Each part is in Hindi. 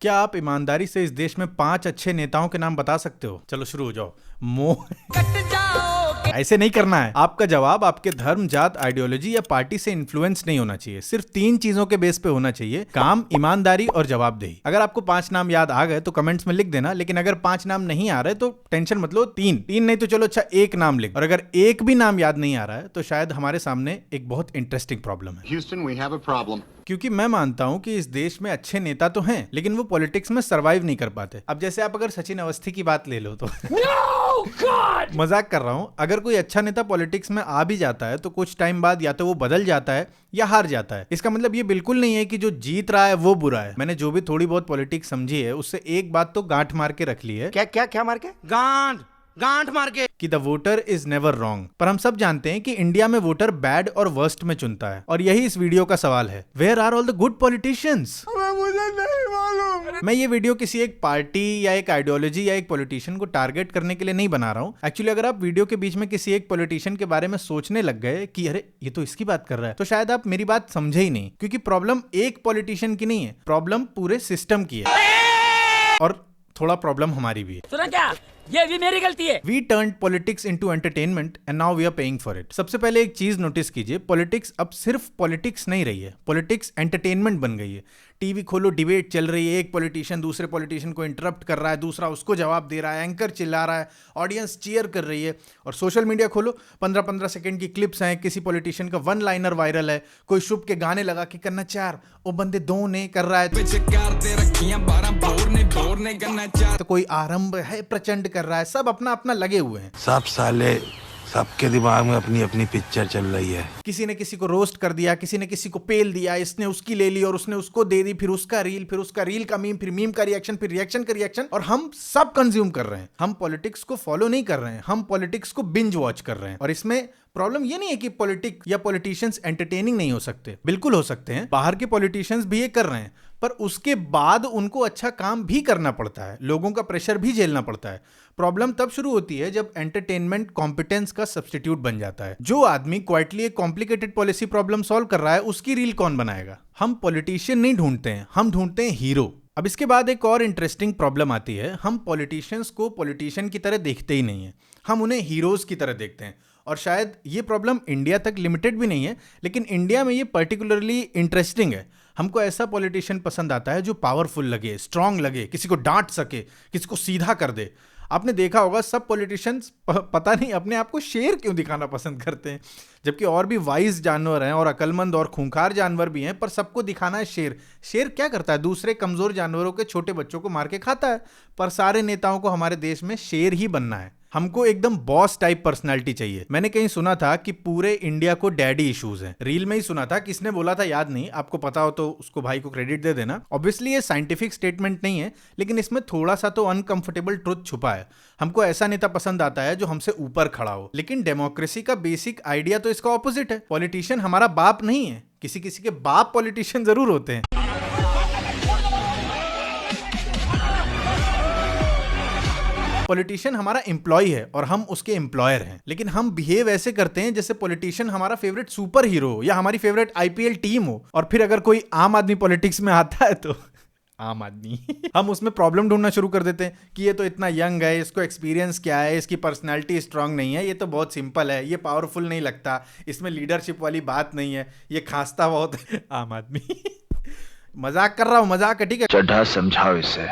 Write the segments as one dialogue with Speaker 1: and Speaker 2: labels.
Speaker 1: क्या आप ईमानदारी से इस देश में 5 अच्छे नेताओं के नाम बता सकते हो? चलो शुरू हो जाओ। ऐसे नहीं करना है। आपका जवाब आपके धर्म, जात, आइडियोलॉजी या पार्टी से इन्फ्लुएंस नहीं होना चाहिए। सिर्फ 3 चीजों के बेस पे होना चाहिए: काम, ईमानदारी और जवाबदेही। अगर आपको 5 नाम याद आ गए तो कमेंट्स में लिख देना, लेकिन अगर 5 नाम नहीं आ रहे तो टेंशन मत लो, 3 नहीं तो चलो अच्छा 1 नाम लिख। और अगर एक भी नाम याद नहीं आ रहा है तो शायद हमारे सामने एक बहुत इंटरेस्टिंग प्रॉब्लम है।
Speaker 2: Houston, we have a problem.
Speaker 1: क्योंकि मैं मानता हूं कि इस देश में अच्छे नेता तो हैं, लेकिन वो पॉलिटिक्स में सरवाइव नहीं कर पाते। अब जैसे आप अगर सचिन अवस्थी की बात ले लो तो मजाक कर रहा हूं। अगर कोई अच्छा नेता पॉलिटिक्स में आ भी जाता है तो कुछ टाइम बाद या तो वो बदल जाता है या हार जाता है। इसका मतलब ये बिल्कुल नहीं है कि जो जीत रहा है वो बुरा है। मैंने जो भी थोड़ी बहुत पॉलिटिक्स समझी है उससे एक बात तो गांठ मार के रख ली है।
Speaker 3: क्या मार के? गांठ मार के
Speaker 1: कि the voter is never wrong. पर हम सब जानते हैं कि इंडिया में वोटर बैड और वर्स्ट में चुनता है, और यही इस वीडियो का सवाल है। Where are all the good politicians?
Speaker 3: मुझे नहीं मालूम।
Speaker 1: मैं ये वीडियो किसी एक पार्टी या एक आइडियोलॉजी या एक पॉलिटिशियन को टारगेट करने के लिए नहीं बना रहा हूं। एक्चुअली अगर आप वीडियो के बीच में किसी एक पॉलिटिशियन के बारे में सोचने लग गए कि अरे ये तो इसकी बात कर रहा है, तो शायद आप मेरी बात समझे ही नहीं। क्योंकि प्रॉब्लम एक पॉलिटिशियन की नहीं है, प्रॉब्लम पूरे सिस्टम की है, और थोड़ा प्रॉब्लम हमारी भी है।
Speaker 4: सुना क्या? ये भी मेरी गलती है।
Speaker 1: We turned politics into entertainment and now we are paying for it. सबसे पहले एक चीज नोटिस कीजिए, पॉलिटिक्स अब सिर्फ पॉलिटिक्स नहीं रही है, पॉलिटिक्स एंटरटेनमेंट बन गई है। टीवी खोलो, डिबेट चल रही है, एक पॉलिटिशियन दूसरे पॉलिटिशियन को इंटरप्ट कर रहा है, दूसरा उसको जवाब दे रहा है, एंकर चिल्ला रहा है, ऑडियंस चीयर कर रही है। और सोशल मीडिया खोलो, 15-15 सेकंड की क्लिप्स हैं, किसी पॉलिटिशियन का वन लाइनर वायरल है, कोई शुभ के गाने लगा के करना चार वो बंदे दो ने कर रहा है, तो कोई आरंभ है प्रचंड कर रहा है, सब अपना अपना लगे हुए हैं।
Speaker 5: सब साले सबके दिमाग में अपनी अपनी पिक्चर चल रही है।
Speaker 1: किसी ने किसी को रोस्ट कर दिया, किसी ने किसी को पेल दिया, इसने उसकी ले ली और उसने उसको दे दी, फिर उसका रील का मीम, फिर मीम का रिएक्शन, फिर रिएक्शन का रिएक्शन, और हम सब कंज्यूम कर रहे हैं। हम पॉलिटिक्स को फॉलो नहीं कर रहे हैं, हम पॉलिटिक्स को बिंज वॉच कर रहे हैं। और इसमें प्रॉब्लम ये नहीं है कि पॉलिटिक्स या पॉलिटिशियंस एंटरटेनिंग नहीं हो सकते, बिल्कुल हो सकते हैं। बाहर के पॉलिटिशियंस भी ये कर रहे हैं, पर उसके बाद उनको अच्छा काम भी करना पड़ता है, लोगों का प्रेशर भी झेलना पड़ता है। प्रॉब्लम तब शुरू होती है जब एंटरटेनमेंट कॉम्पिटेंस का सब्स्टिट्यूट बन जाता है। जो आदमी क्वाइटली एक कॉम्प्लिकेटेड पॉलिसी प्रॉब्लम सॉल्व कर रहा है, उसकी रील कौन बनाएगा? हम पॉलिटिशियन नहीं ढूंढते हैं, हम ढूंढते हैं हीरो। अब इसके बाद एक और इंटरेस्टिंग प्रॉब्लम आती है। हम पॉलिटिशियंस को पॉलिटिशियन की तरह देखते ही नहीं है, हम उन्हें हीरोज की तरह देखते हैं। और शायद ये प्रॉब्लम इंडिया तक लिमिटेड भी नहीं है, लेकिन इंडिया में ये पर्टिकुलरली इंटरेस्टिंग है। हमको ऐसा पॉलिटिशियन पसंद आता है जो पावरफुल लगे, स्ट्रांग लगे, किसी को डांट सके, किसी को सीधा कर दे। आपने देखा होगा सब पॉलिटिशियंस पता नहीं अपने आप को शेर क्यों दिखाना पसंद करते हैं, जबकि और भी वाइज जानवर हैं और अकलमंद और खूंखार जानवर भी हैं, पर सबको दिखाना है शेर। शेर क्या करता है? दूसरे कमजोर जानवरों के छोटे बच्चों को मार के खाता है। पर सारे नेताओं को हमारे देश में शेर ही बनना है। हमको एकदम बॉस टाइप पर्सनालिटी चाहिए। मैंने कहीं सुना था कि पूरे इंडिया को डैडी इश्यूज हैं। रील में ही सुना था, किसने बोला था याद नहीं, आपको पता हो तो उसको भाई को क्रेडिट दे देना। ऑब्वियसली ये साइंटिफिक स्टेटमेंट नहीं है, लेकिन इसमें थोड़ा सा तो अनकंफर्टेबल ट्रुथ छुपा है। हमको ऐसा नेता पसंद आता है जो हमसे ऊपर खड़ा हो, लेकिन डेमोक्रेसी का बेसिक आइडिया तो इसका ऑपोजिट है। पॉलिटिशियन हमारा बाप नहीं है, किसी किसी के बाप पॉलिटिशियन जरूर होते हैं। पॉलिटिशियन हमारा एम्प्लॉय है और हम उसके एम्प्लॉयर हैं, लेकिन हम बिहेव ऐसे करते हैं जैसे पॉलिटिशियन हमारा फेवरेट सुपर हीरो हो या हमारी फेवरेट आईपीएल टीम हो। और फिर अगर कोई आम आदमी पॉलिटिक्स में आता है तो आम आदमी हम उसमें प्रॉब्लम ढूंढना शुरू कर देते हैं कि ये तो इतना यंग है, इसको एक्सपीरियंस क्या है, इसकी पर्सनालिटी स्ट्रांग नहीं है, ये तो बहुत सिंपल है, ये पावरफुल नहीं लगता, इसमें लीडरशिप वाली बात नहीं है, ये खांसता बहुत है। आम आदमी मजाक कर रहा हूँ, मजाक है, ठीक है।
Speaker 5: चड्ढा समझाओ इसे,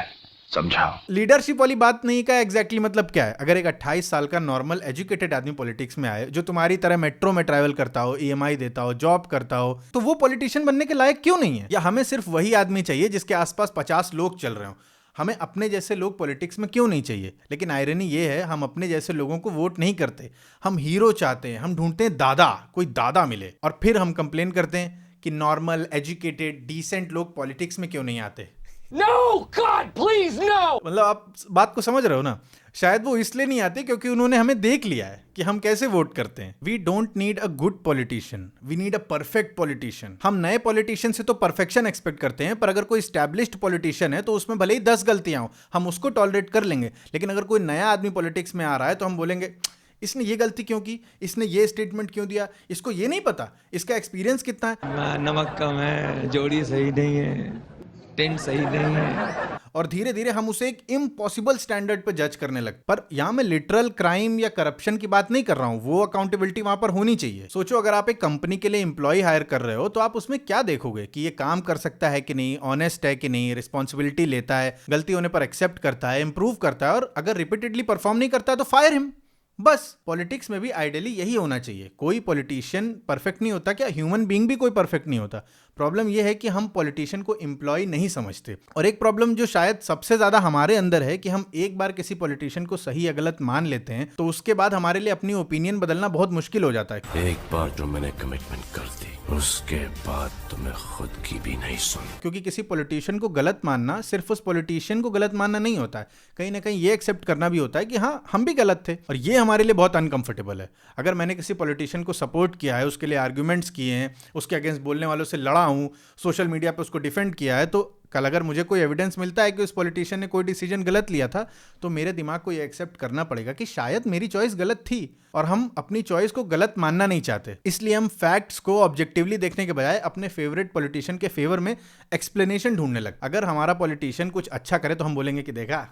Speaker 5: समझाओ।
Speaker 1: लीडरशिप वाली बात नहीं का एग्जैक्टली मतलब क्या है? अगर एक 28 साल का नॉर्मल एजुकेटेड आदमी पॉलिटिक्स में आए, जो तुम्हारी तरह मेट्रो में ट्रैवल करता हो, ईएमआई देता हो, जॉब करता हो, तो वो पॉलिटिशियन बनने के लायक क्यों नहीं है? या हमें सिर्फ वही आदमी चाहिए जिसके आसपास 50 लोग चल रहे हो? हमें अपने जैसे लोग पॉलिटिक्स में क्यों नहीं चाहिए? लेकिन आयरनी ये है, हम अपने जैसे लोगों को वोट नहीं करते, हम हीरो चाहते हैं, हम ढूंढते हैं दादा, कोई दादा मिले। और फिर हम कंप्लेन करते हैं कि नॉर्मल एजुकेटेड डिसेंट लोग पॉलिटिक्स में क्यों नहीं आते।
Speaker 4: No, God, please, no!
Speaker 1: मतलब आप बात को समझ रहे हो ना? शायद वो इसलिए नहीं आते क्योंकि उन्होंने हमें देख लिया है कि हम कैसे वोट करते हैं। We don't need a good politician, we need a perfect politician. हम नए पॉलिटिशियन से तो परफेक्शन एक्सपेक्ट करते हैं, पर अगर कोई स्टैब्लिश्ड पॉलिटिशियन है तो उसमें भले ही 10 गलतियां हो, हम उसको टॉलरेट कर लेंगे। लेकिन अगर कोई नया आदमी पॉलिटिक्स में आ रहा है तो हम बोलेंगे इसने ये गलती क्यों की, इसने ये स्टेटमेंट क्यों दिया, इसको ये नहीं पता, इसका एक्सपीरियंस कितना है।
Speaker 6: नमक कम है, जोड़ी सही नहीं है।
Speaker 3: टेंट सही नहीं है।
Speaker 1: और धीरे धीरे हम उसे एक इम्पॉसिबल स्टैंडर्ड पे जज करने लगे। पर यहाँ मैं लिटरल क्राइम या करप्शन की बात नहीं कर रहा हूँ, वो अकाउंटेबिलिटी वहां पर होनी चाहिए। सोचो अगर आप एक कंपनी के लिए एम्प्लॉय हायर कर रहे हो तो आप उसमें क्या देखोगे कि ये काम कर सकता है कि नहीं, ऑनेस्ट है कि नहीं, रिस्पॉन्सिबिलिटी लेता है, गलती होने पर एक्सेप्ट करता है, इंप्रूव करता है, और अगर रिपीटेडली परफॉर्म नहीं करता है तो फायर हिम। बस पॉलिटिक्स में भी आइडियली यही होना चाहिए। कोई पॉलिटिशियन परफेक्ट नहीं होता, क्या ह्यूमन बीइंग भी कोई परफेक्ट नहीं होता। प्रॉब्लम यह है कि हम पॉलिटिशियन को एम्प्लॉय नहीं समझते। और एक प्रॉब्लम जो शायद सबसे ज्यादा हमारे अंदर है कि हम एक बार किसी पॉलिटिशियन को सही या गलत मान लेते हैं तो उसके बाद हमारे लिए अपनी ओपिनियन बदलना बहुत मुश्किल हो जाता है।
Speaker 5: एक बार जो मैंने कमिटमेंट कर दी उसके बाद तो मैं खुद की भी नहीं सुनी।
Speaker 1: क्योंकि किसी पॉलिटिशियन को गलत मानना सिर्फ उस पॉलिटिशियन को गलत मानना नहीं होता है, कहीं ना कहीं ये एक्सेप्ट करना भी होता है कि हाँ हम भी गलत थे, और ये हमारे लिए बहुत अनकंफर्टेबल है। अगर मैंने किसी पॉलिटिशियन को सपोर्ट किया है, उसके लिए आर्ग्यूमेंट्स किए हैं, उसके अगेंस्ट बोलने वालों से लड़ा हूँ, सोशल मीडिया पे उसको डिफेंड किया है, तो कल अगर मुझे कोई एविडेंस मिलता है कि उस पॉलिटिशियन ने कोई डिसीजन गलत लिया था तो मेरे दिमाग को ये एक्सेप्ट करना पड़ेगा कि शायद मेरी चॉइस गलत थी, और हम अपनी चॉइस को गलत मानना नहीं चाहते। इसलिए हम फैक्ट्स को ऑब्जेक्टिवली देखने के बजाय अपने फेवरेट पॉलिटिशियन के फेवर में एक्सप्लेनेशन ढूंढने लगे। अगर हमारा पॉलिटिशियन कुछ अच्छा करे तो हम बोलेंगे कि देखा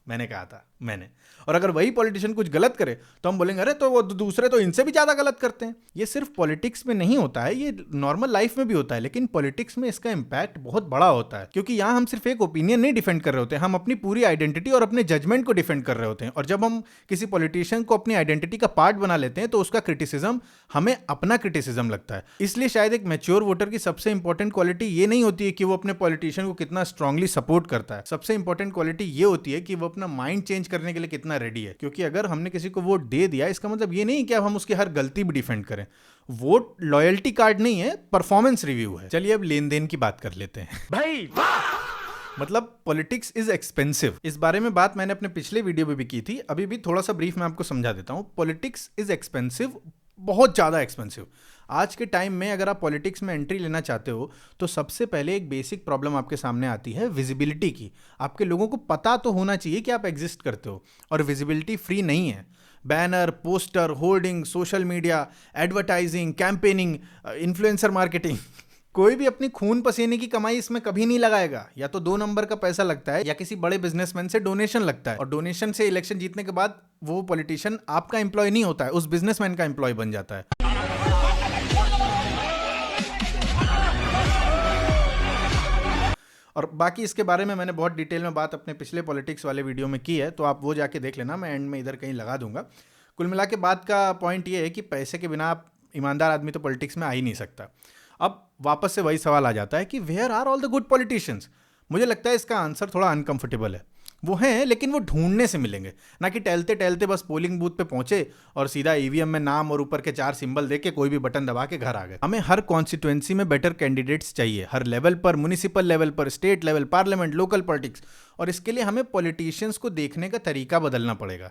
Speaker 1: मैंने कहा था मैंने, और अगर वही पॉलिटिशियन कुछ गलत करे तो हम बोलेंगे अरे तो वो दूसरे तो इनसे भी ज्यादा गलत करते हैं। ये सिर्फ पॉलिटिक्स में नहीं होता है, ये नॉर्मल लाइफ में भी होता है, लेकिन पॉलिटिक्स में इसका इंपैक्ट बहुत बड़ा होता है, क्योंकि यहाँ हम सिर्फ एक ओपिनियन नहीं डिफेंड कर रहे होते हैं, हम अपनी पूरी आइडेंटिटी और अपने जजमेंट को डिफेंड कर रहे होते हैं। और जब हम किसी पॉलिटिशियन को अपनी आइडेंटिटी का पार्ट बना लेते हैं तो उसका क्रिटिसिज्म हमें अपना क्रिटिसिज्म लगता है। इसलिए शायद एक मैच्योर वोटर की सबसे इंपॉर्टेंट क्वालिटी ये नहीं होती है कि वो अपने पॉलिटिशियन को कितना स्ट्रांगली सपोर्ट करता है, सबसे इंपॉर्टेंट क्वालिटी ये होती है कि वो अपना माइंड चेंज करने के लिए कितना रेडी है। क्योंकि अगर हमने किसी को वोट दे दिया इसका मतलब ये नहीं कि अब हम उसकी हर गलती भी डिफेंड करें। वोट लॉयल्टी कार्ड नहीं है, परफॉर्मेंस रिव्यू है। चलिए अब लेन देन की बात कर लेते हैं।
Speaker 3: भाई
Speaker 1: मतलब पॉलिटिक्स इज एक्सपेंसिव। इस बारे में बात मैंने अपने पिछले वीडियो में भी की थी, अभी भी थोड़ा सा ब्रीफ में आपको समझा देता हूं। पॉलिटिक्स इज एक्सपेंसिव, बहुत ज़्यादा एक्सपेंसिव। आज के टाइम में अगर आप पॉलिटिक्स में एंट्री लेना चाहते हो तो सबसे पहले एक बेसिक प्रॉब्लम आपके सामने आती है विजिबिलिटी की। आपके लोगों को पता तो होना चाहिए कि आप एग्जिस्ट करते हो, और विजिबिलिटी फ्री नहीं है। Banner, poster, hoarding, social media, advertising, campaigning, influencer marketing, कोई भी अपनी खून पसीने की कमाई इसमें कभी नहीं लगाएगा। या तो 2 नंबर का पैसा लगता है या किसी बड़े बिजनेसमैन से डोनेशन लगता है, और डोनेशन से इलेक्शन जीतने के बाद वो पॉलिटिशियन आपका एम्प्लॉय नहीं होता है, उस बिजनेसमैन का एम्प्लॉय बन जाता है। और बाकी इसके बारे में मैंने बहुत डिटेल में बात अपने पिछले पॉलिटिक्स वाले वीडियो में की है, तो आप वो जाके देख लेना, मैं एंड में इधर कहीं लगा दूंगा। कुल मिला के बात का पॉइंट ये है कि पैसे के बिना आप ईमानदार आदमी तो पॉलिटिक्स में आ ही नहीं सकता। अब वापस से वही सवाल आ जाता है कि where are all the good politicians. मुझे लगता है इसका आंसर थोड़ा अनकंफर्टेबल है। वो हैं, लेकिन वो ढूंढने से मिलेंगे, ना कि टहलते टहलते बस पोलिंग बूथ पे पहुंचे और सीधा ईवीएम में नाम और ऊपर के 4 सिंबल देके कोई भी बटन दबा के घर आ गए। हमें हर कॉन्स्टिट्यूएंसी में बेटर कैंडिडेट्स चाहिए, हर लेवल पर, म्युनिसिपल लेवल पर, state level, parliament, local politics. और इसके लिए हमें पॉलिटिशियंस को देखने का तरीका बदलना पड़ेगा।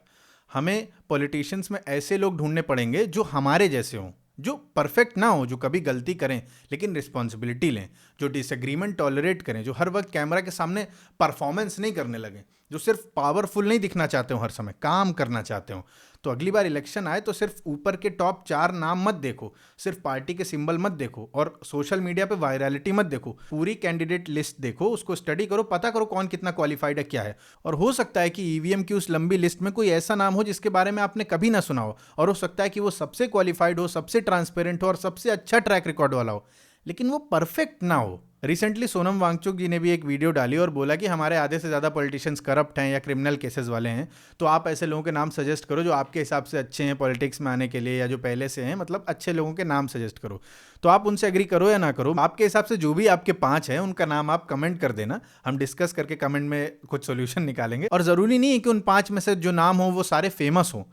Speaker 1: हमें पॉलिटिशियंस में ऐसे लोग ढूंढने पड़ेंगे जो हमारे जैसे हों, जो परफेक्ट ना हो, जो कभी गलती करें लेकिन रिस्पॉन्सिबिलिटी लें, जो डिसएग्रीमेंट टॉलरेट करें, जो हर वक्त कैमरा के सामने परफॉर्मेंस नहीं करने लगे, जो सिर्फ पावरफुल नहीं दिखना चाहते हो, हर समय काम करना चाहते हो। तो अगली बार इलेक्शन आए तो सिर्फ ऊपर के टॉप 4 नाम मत देखो, सिर्फ पार्टी के सिंबल मत देखो, और सोशल मीडिया पे वायरलिटी मत देखो। पूरी कैंडिडेट लिस्ट देखो, उसको स्टडी करो, पता करो कौन कितना क्वालिफाइड है, क्या है। और हो सकता है कि ईवीएम की उस लंबी लिस्ट में कोई ऐसा नाम हो जिसके बारे में आपने कभी ना सुना हो, और हो सकता है कि वो सबसे क्वालिफाइड हो, सबसे ट्रांसपेरेंट हो और सबसे अच्छा ट्रैक रिकॉर्ड वाला हो, लेकिन वो परफेक्ट ना हो। रिसेंटली सोनम वांगचुक जी ने भी एक वीडियो डाली और बोला कि हमारे आधे से ज़्यादा पॉलिटिशियंस करप्ट हैं या क्रिमिनल केसेस वाले हैं, तो आप ऐसे लोगों के नाम सजेस्ट करो जो आपके हिसाब से अच्छे हैं पॉलिटिक्स में आने के लिए, या जो पहले से हैं, मतलब अच्छे लोगों के नाम सजेस्ट करो। तो आप उनसे एग्री करो या ना करो, आपके हिसाब से जो भी आपके 5 हैं उनका नाम आप कमेंट कर देना, हम डिस्कस करके कमेंट में कुछ सोल्यूशन निकालेंगे। और ज़रूरी नहीं है कि उन 5 में से जो नाम हो वो सारे फेमस हों,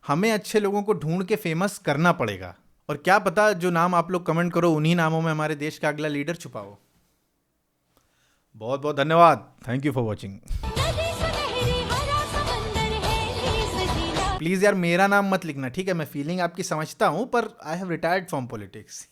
Speaker 1: हमें अच्छे लोगों को ढूंढ के फेमस करना पड़ेगा। और क्या पता जो नाम आप लोग कमेंट करो उन्हीं नामों में हमारे देश का अगला लीडर छुपा हो। बहुत बहुत धन्यवाद, thank you for watching. Please यार मेरा नाम मत लिखना, ठीक है? मैं फीलिंग आपकी समझता हूं, पर I have retired from politics.